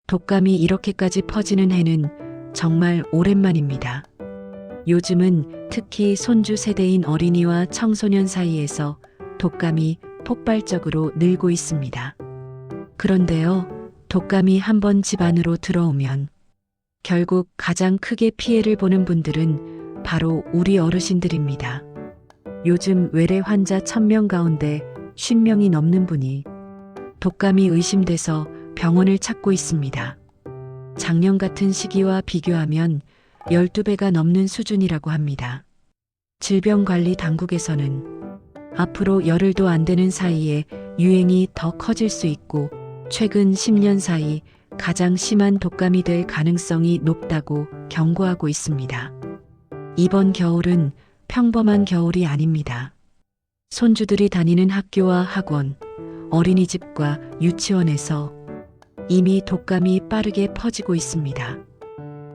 독감이 이렇게까지 퍼지는 해는 정말 오랜만입니다. 요즘은 특히 손주 세대인 어린이와 청소년 사이에서 독감이 폭발적으로 늘고 있습니다. 그런데요, 독감이 한번 집안으로 들어오면 결국 가장 크게 피해를 보는 분들은 바로 우리 어르신들입니다. 요즘 외래 환자 1000명 가운데 50명이 넘는 분이 독감이 의심돼서 병원을 찾고 있습니다. 작년 같은 시기와 비교하면 12배가 넘는 수준이라고 합니다. 질병관리당국에서는 앞으로 열흘도 안 되는 사이에 유행이 더 커질 수 있고 최근 10년 사이 가장 심한 독감이 될 가능성이 높다고 경고하고 있습니다. 이번 겨울은 평범한 겨울이 아닙니다. 손주들이 다니는 학교와 학원, 어린이집과 유치원에서 이미 독감이 빠르게 퍼지고 있습니다.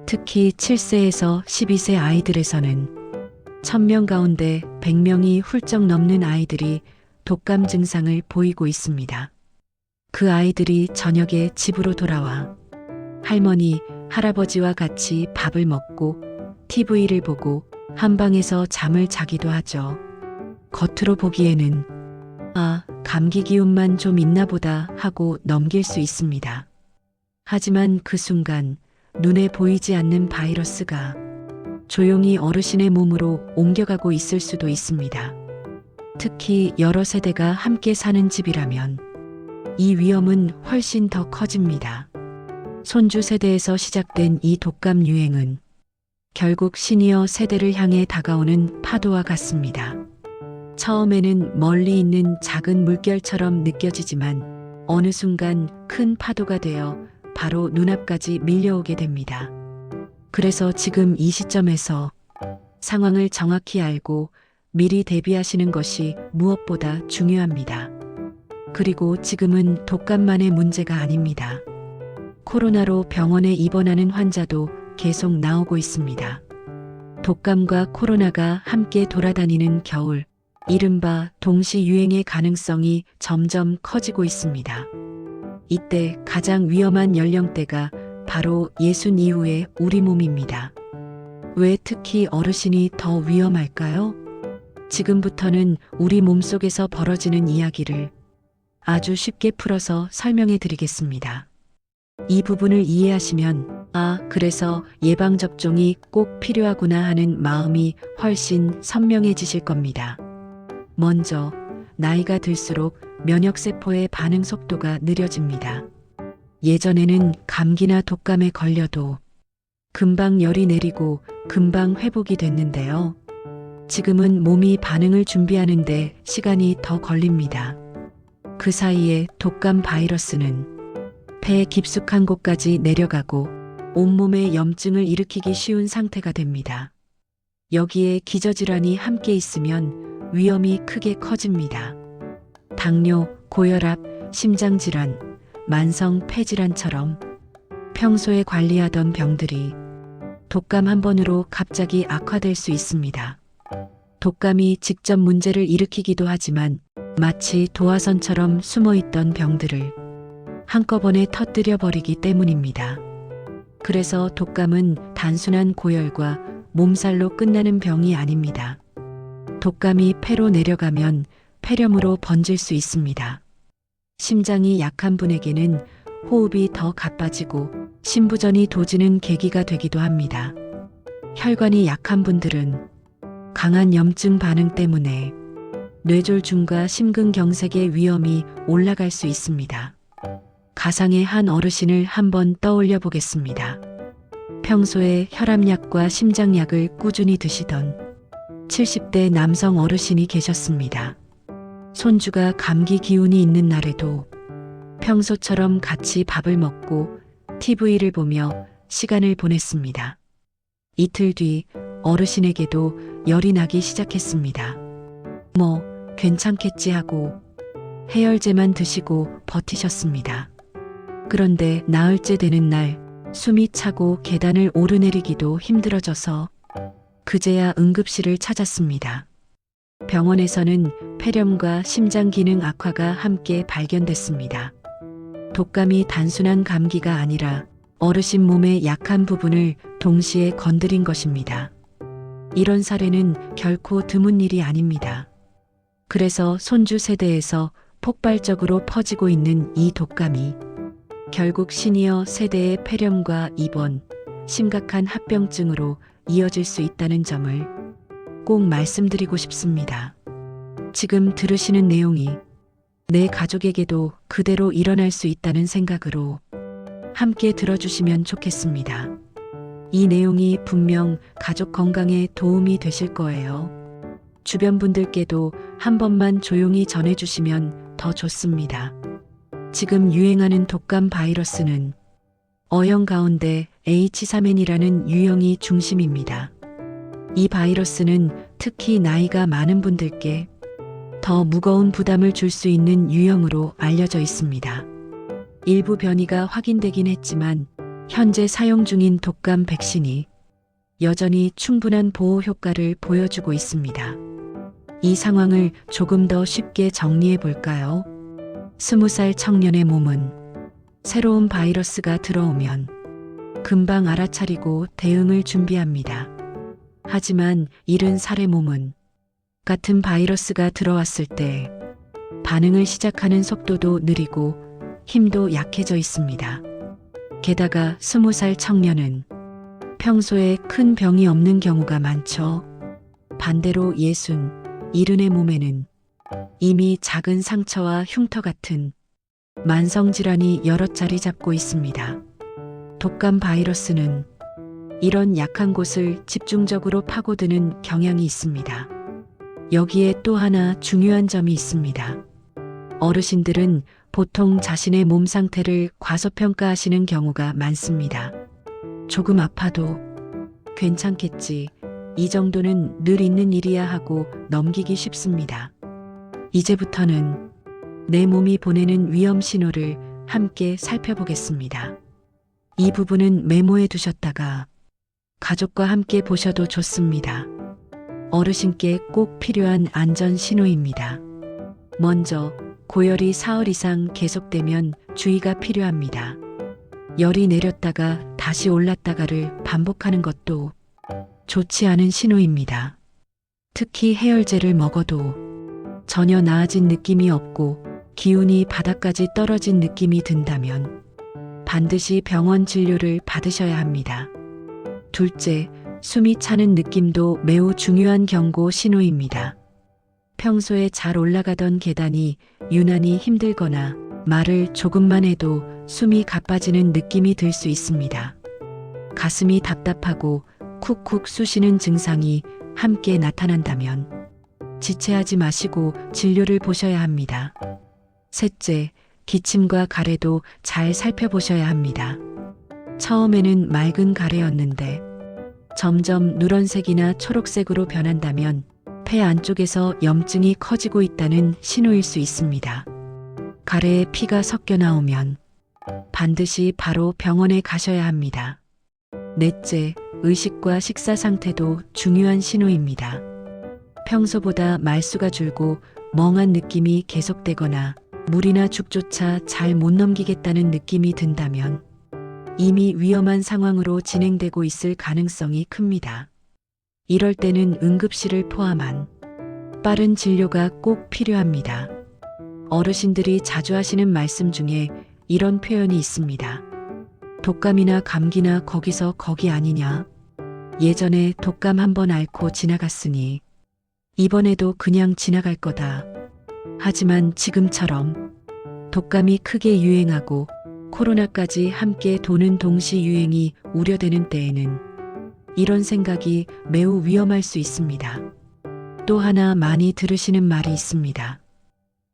특히 7세에서 12세 아이들에서는 1000명 가운데 100명이 훌쩍 넘는 아이들이 독감 증상을 보이고 있습니다. 그 아이들이 저녁에 집으로 돌아와 할머니, 할아버지와 같이 밥을 먹고 TV를 보고 한방에서 잠을 자기도 하죠. 겉으로 보기에는 감기 기운만 좀 있나 보다 하고 넘길 수 있습니다. 하지만 그 순간 눈에 보이지 않는 바이러스가 조용히 어르신의 몸으로 옮겨가고 있을 수도 있습니다. 특히 여러 세대가 함께 사는 집이라면 이 위험은 훨씬 더 커집니다. 손주 세대에서 시작된 이 독감 유행은 결국 시니어 세대를 향해 다가오는 파도와 같습니다. 처음에는 멀리 있는 작은 물결처럼 느껴지지만 어느 순간 큰 파도가 되어 바로 눈앞까지 밀려오게 됩니다. 그래서 지금 이 시점에서 상황을 정확히 알고 미리 대비하시는 것이 무엇보다 중요합니다. 그리고 지금은 독감만의 문제가 아닙니다. 코로나로 병원에 입원하는 환자도 계속 나오고 있습니다. 독감과 코로나가 함께 돌아다니는 겨울, 이른바 동시 유행의 가능성이 점점 커지고 있습니다. 이때 가장 위험한 연령대가 바로 60 이후의 우리 몸입니다. 왜 특히 어르신이 더 위험할까요? 지금부터는 우리 몸속에서 벌어지는 이야기를 아주 쉽게 풀어서 설명해 드리겠습니다. 이 부분을 이해하시면 그래서 예방접종이 꼭 필요하구나 하는 마음이 훨씬 선명해지실 겁니다. 먼저 나이가 들수록 면역세포의 반응 속도가 느려집니다. 예전에는 감기나 독감에 걸려도 금방 열이 내리고 금방 회복이 됐는데요. 지금은 몸이 반응을 준비하는데 시간이 더 걸립니다. 그 사이에 독감 바이러스는 폐 깊숙한 곳까지 내려가고 온몸에 염증을 일으키기 쉬운 상태가 됩니다. 여기에 기저질환이 함께 있으면 위험이 크게 커집니다. 당뇨, 고혈압, 심장질환, 만성 폐질환처럼 평소에 관리하던 병들이 독감 한 번으로 갑자기 악화될 수 있습니다. 독감이 직접 문제를 일으키기도 하지만 마치 도화선처럼 숨어있던 병들을 한꺼번에 터뜨려 버리기 때문입니다. 그래서 독감은 단순한 고열과 몸살로 끝나는 병이 아닙니다. 독감이 폐로 내려가면 폐렴으로 번질 수 있습니다. 심장이 약한 분에게는 호흡이 더 가빠지고 심부전이 도지는 계기가 되기도 합니다. 혈관이 약한 분들은 강한 염증 반응 때문에 뇌졸중과 심근경색의 위험이 올라갈 수 있습니다. 가상의 한 어르신을 한번 떠올려 보겠습니다. 평소에 혈압약과 심장약을 꾸준히 드시던 70대 남성 어르신이 계셨습니다. 손주가 감기 기운이 있는 날에도 평소처럼 같이 밥을 먹고 TV를 보며 시간을 보냈습니다. 이틀 뒤 어르신에게도 열이 나기 시작했습니다. 괜찮겠지 하고 해열제만 드시고 버티셨습니다. 그런데 나흘째 되는 날 숨이 차고 계단을 오르내리기도 힘들어져서 그제야 응급실을 찾았습니다. 병원에서는 폐렴과 심장 기능 악화가 함께 발견됐습니다. 독감이 단순한 감기가 아니라 어르신 몸의 약한 부분을 동시에 건드린 것입니다. 이런 사례는 결코 드문 일이 아닙니다. 그래서 손주 세대에서 폭발적으로 퍼지고 있는 이 독감이 결국 시니어 세대의 폐렴과 입원, 심각한 합병증으로 이어질 수 있다는 점을 꼭 말씀드리고 싶습니다. 지금 들으시는 내용이 내 가족에게도 그대로 일어날 수 있다는 생각으로 함께 들어주시면 좋겠습니다. 이 내용이 분명 가족 건강에 도움이 되실 거예요. 주변 분들께도 한 번만 조용히 전해주시면 더 좋습니다. 지금 유행하는 독감 바이러스는 어형 가운데 H3N이라는 유형이 중심입니다. 이 바이러스는 특히 나이가 많은 분들께 더 무거운 부담을 줄 수 있는 유형으로 알려져 있습니다. 일부 변이가 확인되긴 했지만 현재 사용 중인 독감 백신이 여전히 충분한 보호 효과를 보여주고 있습니다. 이 상황을 조금 더 쉽게 정리해 볼까요? 20살 청년의 몸은 새로운 바이러스가 들어오면 금방 알아차리고 대응을 준비합니다. 하지만 70살의 몸은 같은 바이러스가 들어왔을 때 반응을 시작하는 속도도 느리고 힘도 약해져 있습니다. 게다가 20살 청년은 평소에 큰 병이 없는 경우가 많죠. 반대로 60, 70의 몸에는 이미 작은 상처와 흉터 같은 만성질환이 여러 자리 잡고 있습니다. 독감 바이러스는 이런 약한 곳을 집중적으로 파고드는 경향이 있습니다. 여기에 또 하나 중요한 점이 있습니다. 어르신들은 보통 자신의 몸 상태를 과소평가하시는 경우가 많습니다. 조금 아파도 괜찮겠지, 이 정도는 늘 있는 일이야 하고 넘기기 쉽습니다. 이제부터는 내 몸이 보내는 위험 신호를 함께 살펴보겠습니다. 이 부분은 메모해 두셨다가 가족과 함께 보셔도 좋습니다. 어르신께 꼭 필요한 안전 신호입니다. 먼저 고열이 사흘 이상 계속되면 주의가 필요합니다. 열이 내렸다가 다시 올랐다가를 반복하는 것도 좋지 않은 신호입니다. 특히 해열제를 먹어도 전혀 나아진 느낌이 없고 기운이 바닥까지 떨어진 느낌이 든다면 반드시 병원 진료를 받으셔야 합니다. 둘째, 숨이 차는 느낌도 매우 중요한 경고 신호입니다. 평소에 잘 올라가던 계단이 유난히 힘들거나 말을 조금만 해도 숨이 가빠지는 느낌이 들 수 있습니다. 가슴이 답답하고 쿡쿡 쑤시는 증상이 함께 나타난다면 지체하지 마시고 진료를 보셔야 합니다. 셋째, 기침과 가래도 잘 살펴보셔야 합니다. 처음에는 맑은 가래였는데 점점 누런색이나 초록색으로 변한다면 폐 안쪽에서 염증이 커지고 있다는 신호일 수 있습니다. 가래에 피가 섞여 나오면 반드시 바로 병원에 가셔야 합니다. 넷째, 의식과 식사 상태도 중요한 신호입니다. 평소보다 말수가 줄고 멍한 느낌이 계속되거나 물이나 죽조차 잘 못 넘기겠다는 느낌이 든다면 이미 위험한 상황으로 진행되고 있을 가능성이 큽니다. 이럴 때는 응급실을 포함한 빠른 진료가 꼭 필요합니다. 어르신들이 자주 하시는 말씀 중에 이런 표현이 있습니다. 독감이나 감기나 거기서 거기 아니냐. 예전에 독감 한번 앓고 지나갔으니 이번에도 그냥 지나갈 거다. 하지만 지금처럼 독감이 크게 유행하고 코로나까지 함께 도는 동시 유행이 우려되는 때에는 이런 생각이 매우 위험할 수 있습니다. 또 하나 많이 들으시는 말이 있습니다.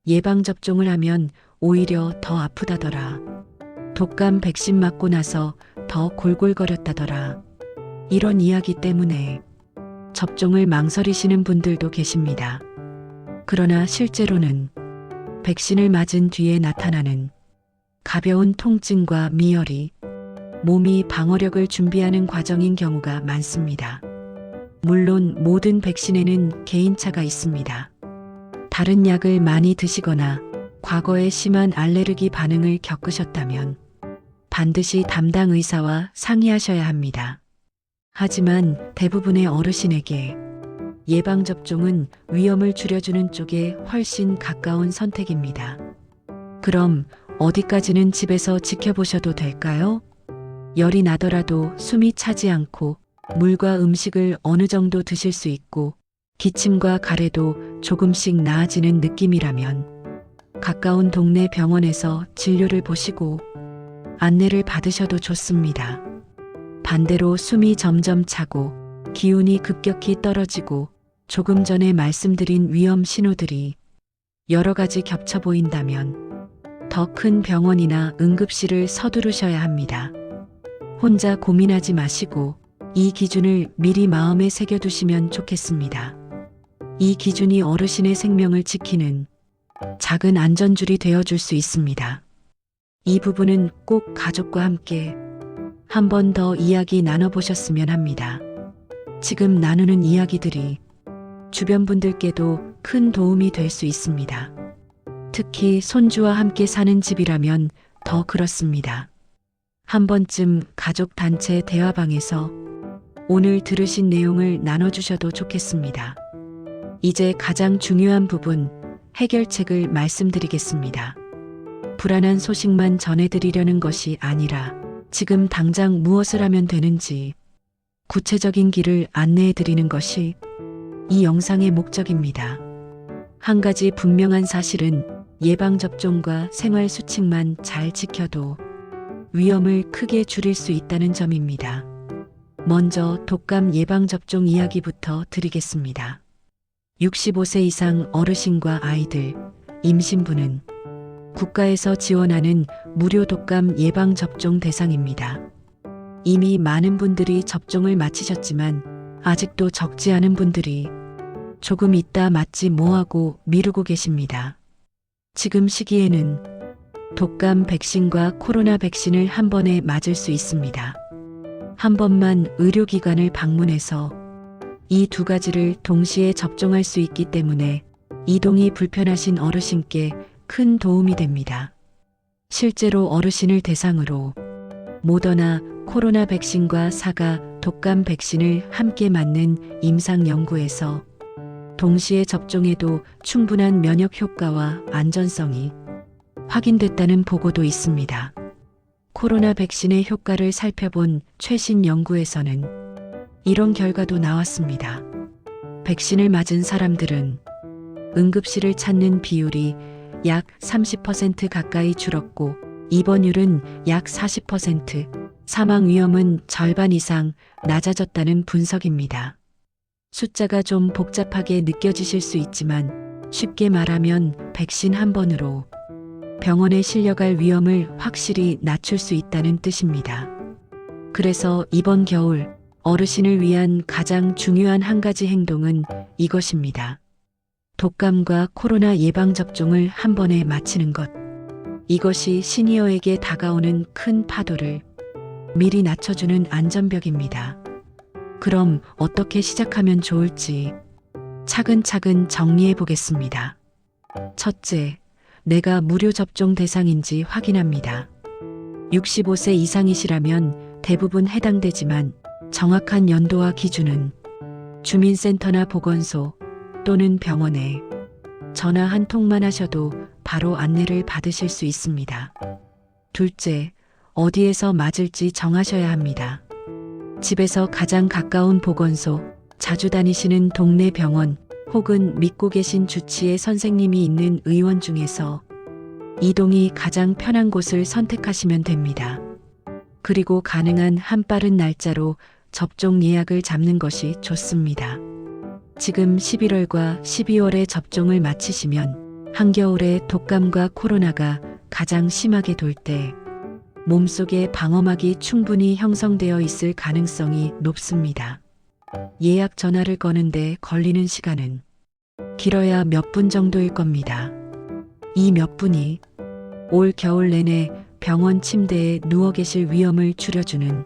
예방접종을 하면 오히려 더 아프다더라. 독감 백신 맞고 나서 더 골골거렸다더라. 이런 이야기 때문에 접종을 망설이시는 분들도 계십니다. 그러나 실제로는 백신을 맞은 뒤에 나타나는 가벼운 통증과 미열이 몸이 방어력을 준비하는 과정인 경우가 많습니다. 물론 모든 백신에는 개인차가 있습니다. 다른 약을 많이 드시거나 과거에 심한 알레르기 반응을 겪으셨다면 반드시 담당 의사와 상의하셔야 합니다. 하지만 대부분의 어르신에게 예방접종은 위험을 줄여주는 쪽에 훨씬 가까운 선택입니다. 그럼 어디까지는 집에서 지켜보셔도 될까요? 열이 나더라도 숨이 차지 않고 물과 음식을 어느 정도 드실 수 있고 기침과 가래도 조금씩 나아지는 느낌이라면 가까운 동네 병원에서 진료를 보시고 안내를 받으셔도 좋습니다. 반대로 숨이 점점 차고 기운이 급격히 떨어지고 조금 전에 말씀드린 위험 신호들이 여러 가지 겹쳐 보인다면 더 큰 병원이나 응급실을 서두르셔야 합니다. 혼자 고민하지 마시고 이 기준을 미리 마음에 새겨두시면 좋겠습니다. 이 기준이 어르신의 생명을 지키는 작은 안전줄이 되어줄 수 있습니다. 이 부분은 꼭 가족과 함께 한 번 더 이야기 나눠보셨으면 합니다. 지금 나누는 이야기들이 주변 분들께도 큰 도움이 될 수 있습니다. 특히 손주와 함께 사는 집이라면 더 그렇습니다. 한 번쯤 가족 단체 대화방에서 오늘 들으신 내용을 나눠주셔도 좋겠습니다. 이제 가장 중요한 부분, 해결책을 말씀드리겠습니다. 불안한 소식만 전해드리려는 것이 아니라 지금 당장 무엇을 하면 되는지 구체적인 길을 안내해드리는 것이 이 영상의 목적입니다. 한 가지 분명한 사실은 예방접종과 생활수칙만 잘 지켜도 위험을 크게 줄일 수 있다는 점입니다. 먼저 독감 예방접종 이야기부터 드리겠습니다. 65세 이상 어르신과 아이들, 임신부는 국가에서 지원하는 무료 독감 예방접종 대상입니다. 이미 많은 분들이 접종을 마치셨지만 아직도 적지 않은 분들이 조금 있다 맞지 뭐하고 미루고 계십니다. 지금 시기에는 독감 백신과 코로나 백신을 한 번에 맞을 수 있습니다. 한 번만 의료기관을 방문해서 이 두 가지를 동시에 접종할 수 있기 때문에 이동이 불편하신 어르신께 큰 도움이 됩니다. 실제로 어르신을 대상으로 모더나 코로나 백신과 사가 독감 백신을 함께 맞는 임상 연구에서 동시에 접종해도 충분한 면역 효과와 안전성이 확인됐다는 보고도 있습니다. 코로나 백신의 효과를 살펴본 최신 연구에서는 이런 결과도 나왔습니다. 백신을 맞은 사람들은 응급실을 찾는 비율이 약 30% 가까이 줄었고 입원율은 약 40%, 사망 위험은 절반 이상 낮아졌다는 분석입니다. 숫자가 좀 복잡하게 느껴지실 수 있지만 쉽게 말하면 백신 한 번으로 병원에 실려갈 위험을 확실히 낮출 수 있다는 뜻입니다. 그래서 이번 겨울 어르신을 위한 가장 중요한 한 가지 행동은 이것입니다. 독감과 코로나 예방접종을 한 번에 마치는 것. 이것이 시니어에게 다가오는 큰 파도를 미리 낮춰주는 안전벽입니다. 그럼 어떻게 시작하면 좋을지 차근차근 정리해 보겠습니다. 첫째, 내가 무료 접종 대상인지 확인합니다. 65세 이상이시라면 대부분 해당되지만 정확한 연도와 기준은 주민센터나 보건소 또는 병원에 전화 한 통만 하셔도 바로 안내를 받으실 수 있습니다. 둘째, 어디에서 맞을지 정하셔야 합니다. 집에서 가장 가까운 보건소, 자주 다니시는 동네 병원 혹은 믿고 계신 주치의 선생님이 있는 의원 중에서 이동이 가장 편한 곳을 선택하시면 됩니다. 그리고 가능한 한 빠른 날짜로 접종 예약을 잡는 것이 좋습니다. 지금 11월과 12월에 접종을 마치시면 한겨울에 독감과 코로나가 가장 심하게 돌 때 몸속에 방어막이 충분히 형성되어 있을 가능성이 높습니다. 예약 전화를 거는데 걸리는 시간은 길어야 몇 분 정도일 겁니다. 이 몇 분이 올 겨울 내내 병원 침대에 누워 계실 위험을 줄여주는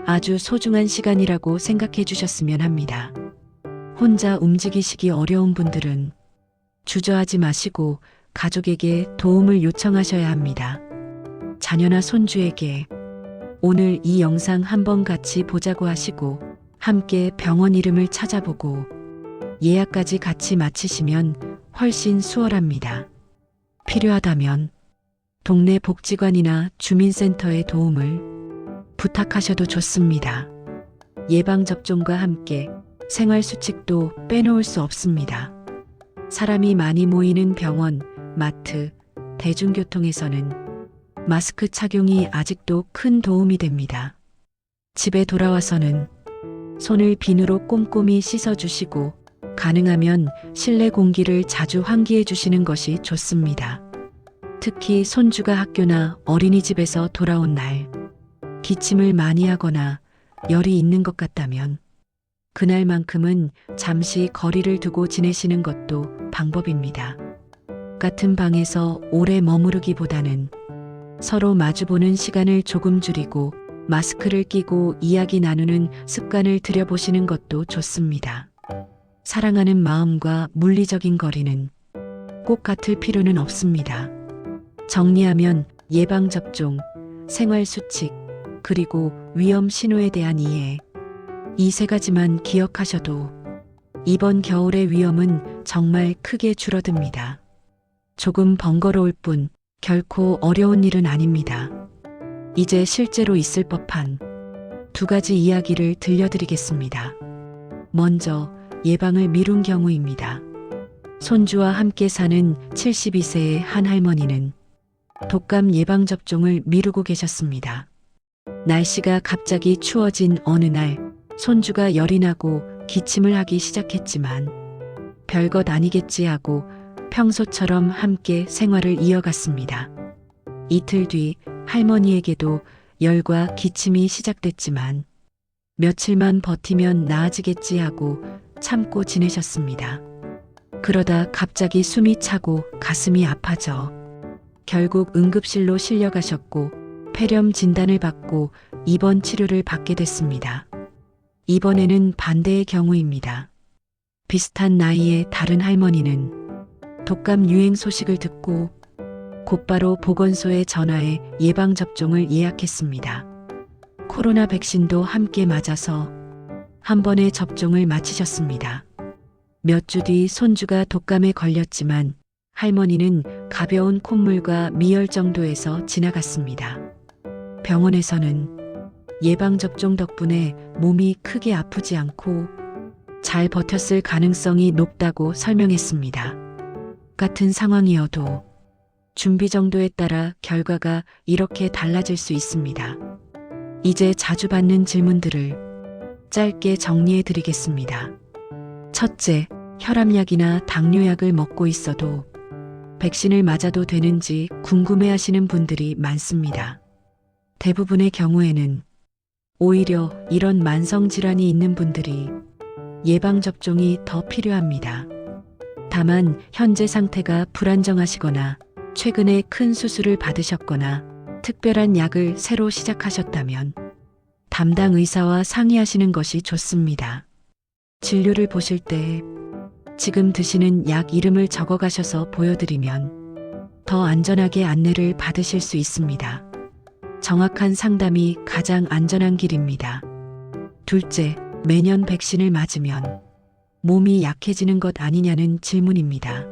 아주 소중한 시간이라고 생각해 주셨으면 합니다. 혼자 움직이시기 어려운 분들은 주저하지 마시고 가족에게 도움을 요청하셔야 합니다. 자녀나 손주에게 오늘 이 영상 한번 같이 보자고 하시고 함께 병원 이름을 찾아보고 예약까지 같이 마치시면 훨씬 수월합니다. 필요하다면 동네 복지관이나 주민센터의 도움을 부탁하셔도 좋습니다. 예방접종과 함께 생활수칙도 빼놓을 수 없습니다. 사람이 많이 모이는 병원, 마트, 대중교통에서는 마스크 착용이 아직도 큰 도움이 됩니다. 집에 돌아와서는 손을 비누로 꼼꼼히 씻어주시고 가능하면 실내 공기를 자주 환기해 주시는 것이 좋습니다. 특히 손주가 학교나 어린이집에서 돌아온 날 기침을 많이 하거나 열이 있는 것 같다면 그날만큼은 잠시 거리를 두고 지내시는 것도 방법입니다. 같은 방에서 오래 머무르기보다는 서로 마주보는 시간을 조금 줄이고 마스크를 끼고 이야기 나누는 습관을 들여보시는 것도 좋습니다. 사랑하는 마음과 물리적인 거리는 꼭 같을 필요는 없습니다. 정리하면 예방접종, 생활수칙, 그리고 위험 신호에 대한 이해, 이 세 가지만 기억하셔도 이번 겨울의 위험은 정말 크게 줄어듭니다. 조금 번거로울 뿐 결코 어려운 일은 아닙니다. 이제 실제로 있을 법한 두 가지 이야기를 들려드리겠습니다. 먼저 예방을 미룬 경우입니다. 손주와 함께 사는 72세의 한 할머니는 독감 예방접종을 미루고 계셨습니다. 날씨가 갑자기 추워진 어느 날 손주가 열이 나고 기침을 하기 시작했지만 별것 아니겠지 하고 평소처럼 함께 생활을 이어갔습니다. 이틀 뒤 할머니에게도 열과 기침이 시작됐지만 며칠만 버티면 나아지겠지 하고 참고 지내셨습니다. 그러다 갑자기 숨이 차고 가슴이 아파져 결국 응급실로 실려가셨고 폐렴 진단을 받고 입원 치료를 받게 됐습니다. 이번에는 반대의 경우입니다. 비슷한 나이의 다른 할머니는 독감 유행 소식을 듣고 곧바로 보건소에 전화해 예방접종을 예약했습니다. 코로나 백신도 함께 맞아서 한 번에 접종을 마치셨습니다. 몇 주 뒤 손주가 독감에 걸렸지만 할머니는 가벼운 콧물과 미열 정도에서 지나갔습니다. 병원에서는 예방접종 덕분에 몸이 크게 아프지 않고 잘 버텼을 가능성이 높다고 설명했습니다. 같은 상황이어도 준비 정도에 따라 결과가 이렇게 달라질 수 있습니다. 이제 자주 받는 질문들을 짧게 정리해 드리겠습니다. 첫째, 혈압약이나 당뇨약을 먹고 있어도 백신을 맞아도 되는지 궁금해 하시는 분들이 많습니다. 대부분의 경우에는 오히려 이런 만성질환이 있는 분들이 예방접종이 더 필요합니다. 다만 현재 상태가 불안정하시거나 최근에 큰 수술을 받으셨거나 특별한 약을 새로 시작하셨다면 담당 의사와 상의하시는 것이 좋습니다. 진료를 보실 때 지금 드시는 약 이름을 적어 가셔서 보여드리면 더 안전하게 안내를 받으실 수 있습니다. 정확한 상담이 가장 안전한 길입니다. 둘째, 매년 백신을 맞으면 몸이 약해지는 것 아니냐는 질문입니다.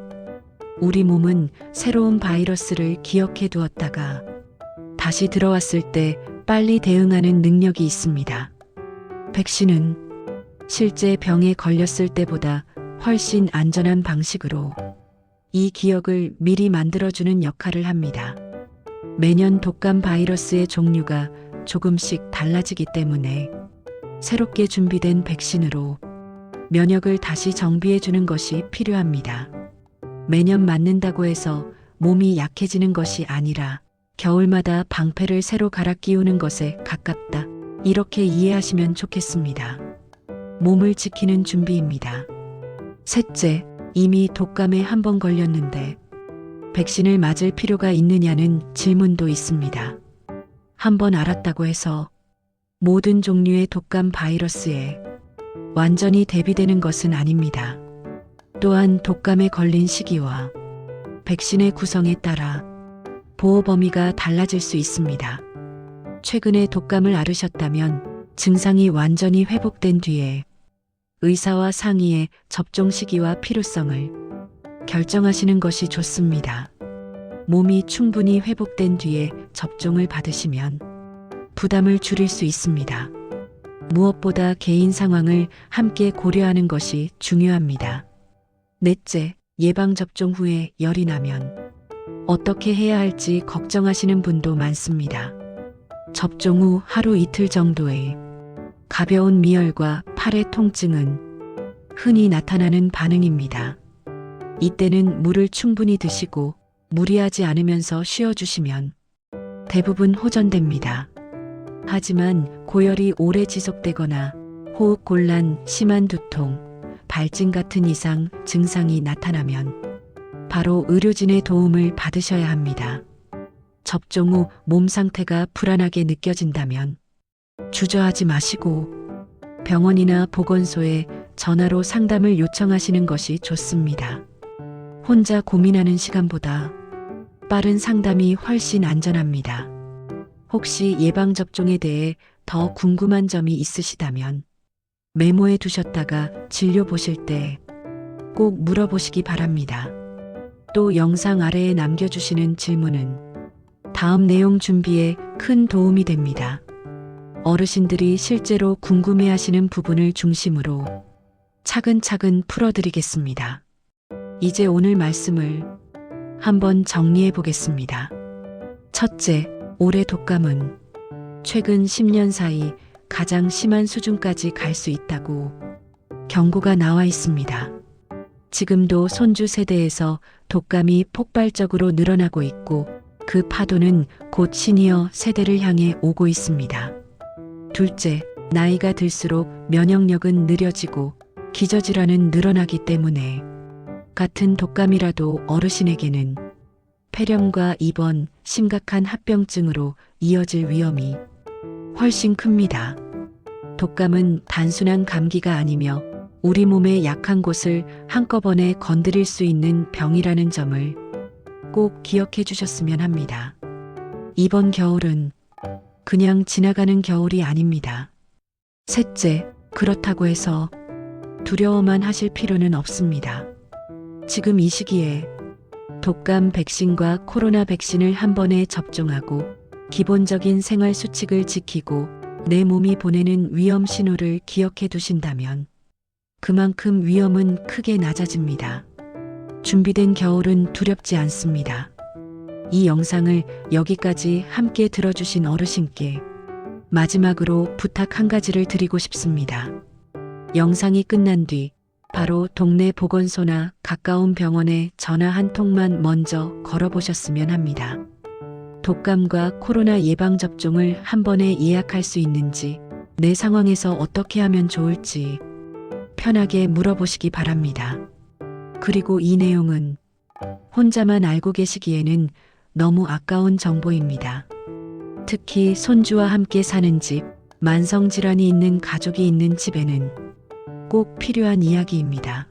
우리 몸은 새로운 바이러스를 기억해 두었다가 다시 들어왔을 때 빨리 대응하는 능력이 있습니다. 백신은 실제 병에 걸렸을 때보다 훨씬 안전한 방식으로 이 기억을 미리 만들어주는 역할을 합니다. 매년 독감 바이러스의 종류가 조금씩 달라지기 때문에 새롭게 준비된 백신으로 면역을 다시 정비해 주는 것이 필요합니다. 매년 맞는다고 해서 몸이 약해지는 것이 아니라 겨울마다 방패를 새로 갈아 끼우는 것에 가깝다. 이렇게 이해하시면 좋겠습니다. 몸을 지키는 준비입니다. 셋째, 이미 독감에 한 번 걸렸는데 백신을 맞을 필요가 있느냐는 질문도 있습니다. 한 번 앓았다고 해서 모든 종류의 독감 바이러스에 완전히 대비되는 것은 아닙니다. 또한 독감에 걸린 시기와 백신의 구성에 따라 보호 범위가 달라질 수 있습니다. 최근에 독감을 앓으셨다면 증상이 완전히 회복된 뒤에 의사와 상의해 접종 시기와 필요성을 결정하시는 것이 좋습니다. 몸이 충분히 회복된 뒤에 접종을 받으시면 부담을 줄일 수 있습니다. 무엇보다 개인 상황을 함께 고려하는 것이 중요합니다. 넷째, 예방접종 후에 열이 나면 어떻게 해야 할지 걱정하시는 분도 많습니다. 접종 후 하루 이틀 정도의 가벼운 미열과 팔의 통증은 흔히 나타나는 반응입니다. 이때는 물을 충분히 드시고 무리하지 않으면서 쉬어주시면 대부분 호전됩니다. 하지만 고열이 오래 지속되거나 호흡 곤란, 심한 두통, 발진 같은 이상 증상이 나타나면 바로 의료진의 도움을 받으셔야 합니다. 접종 후 몸 상태가 불안하게 느껴진다면 주저하지 마시고 병원이나 보건소에 전화로 상담을 요청하시는 것이 좋습니다. 혼자 고민하는 시간보다 빠른 상담이 훨씬 안전합니다. 혹시 예방접종에 대해 더 궁금한 점이 있으시다면 메모해 두셨다가 진료 보실 때 꼭 물어보시기 바랍니다. 또 영상 아래에 남겨주시는 질문은 다음 내용 준비에 큰 도움이 됩니다. 어르신들이 실제로 궁금해하시는 부분을 중심으로 차근차근 풀어드리겠습니다. 이제 오늘 말씀을 한번 정리해 보겠습니다. 첫째, 올해 독감은 최근 10년 사이 가장 심한 수준까지 갈 수 있다고 경고가 나와 있습니다. 지금도 손주 세대에서 독감이 폭발적으로 늘어나고 있고 그 파도는 곧 시니어 세대를 향해 오고 있습니다. 둘째, 나이가 들수록 면역력은 느려지고 기저질환은 늘어나기 때문에 같은 독감이라도 어르신에게는 폐렴과 입원, 심각한 합병증으로 이어질 위험이 훨씬 큽니다. 독감은 단순한 감기가 아니며 우리 몸의 약한 곳을 한꺼번에 건드릴 수 있는 병이라는 점을 꼭 기억해 주셨으면 합니다. 이번 겨울은 그냥 지나가는 겨울이 아닙니다. 셋째, 그렇다고 해서 두려워만 하실 필요는 없습니다. 지금 이 시기에 독감 백신과 코로나 백신을 한 번에 접종하고 기본적인 생활 수칙을 지키고 내 몸이 보내는 위험 신호를 기억해 두신다면 그만큼 위험은 크게 낮아집니다. 준비된 겨울은 두렵지 않습니다. 이 영상을 여기까지 함께 들어주신 어르신께 마지막으로 부탁 한 가지를 드리고 싶습니다. 영상이 끝난 뒤 바로 동네 보건소나 가까운 병원에 전화 한 통만 먼저 걸어보셨으면 합니다. 독감과 코로나 예방접종을 한 번에 예약할 수 있는지, 내 상황에서 어떻게 하면 좋을지 편하게 물어보시기 바랍니다. 그리고 이 내용은 혼자만 알고 계시기에는 너무 아까운 정보입니다. 특히 손주와 함께 사는 집, 만성질환이 있는 가족이 있는 집에는 꼭 필요한 이야기입니다.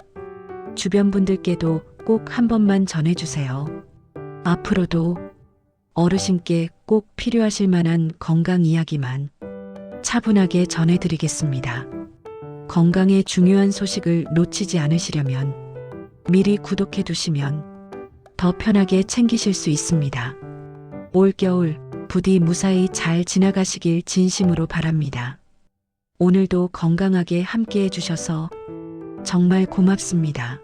주변 분들께도 꼭 한 번만 전해주세요. 앞으로도 어르신께 꼭 필요하실 만한 건강 이야기만 차분하게 전해드리겠습니다. 건강에 중요한 소식을 놓치지 않으시려면 미리 구독해 두시면 더 편하게 챙기실 수 있습니다. 올겨울 부디 무사히 잘 지나가시길 진심으로 바랍니다. 오늘도 건강하게 함께 해주셔서 정말 고맙습니다.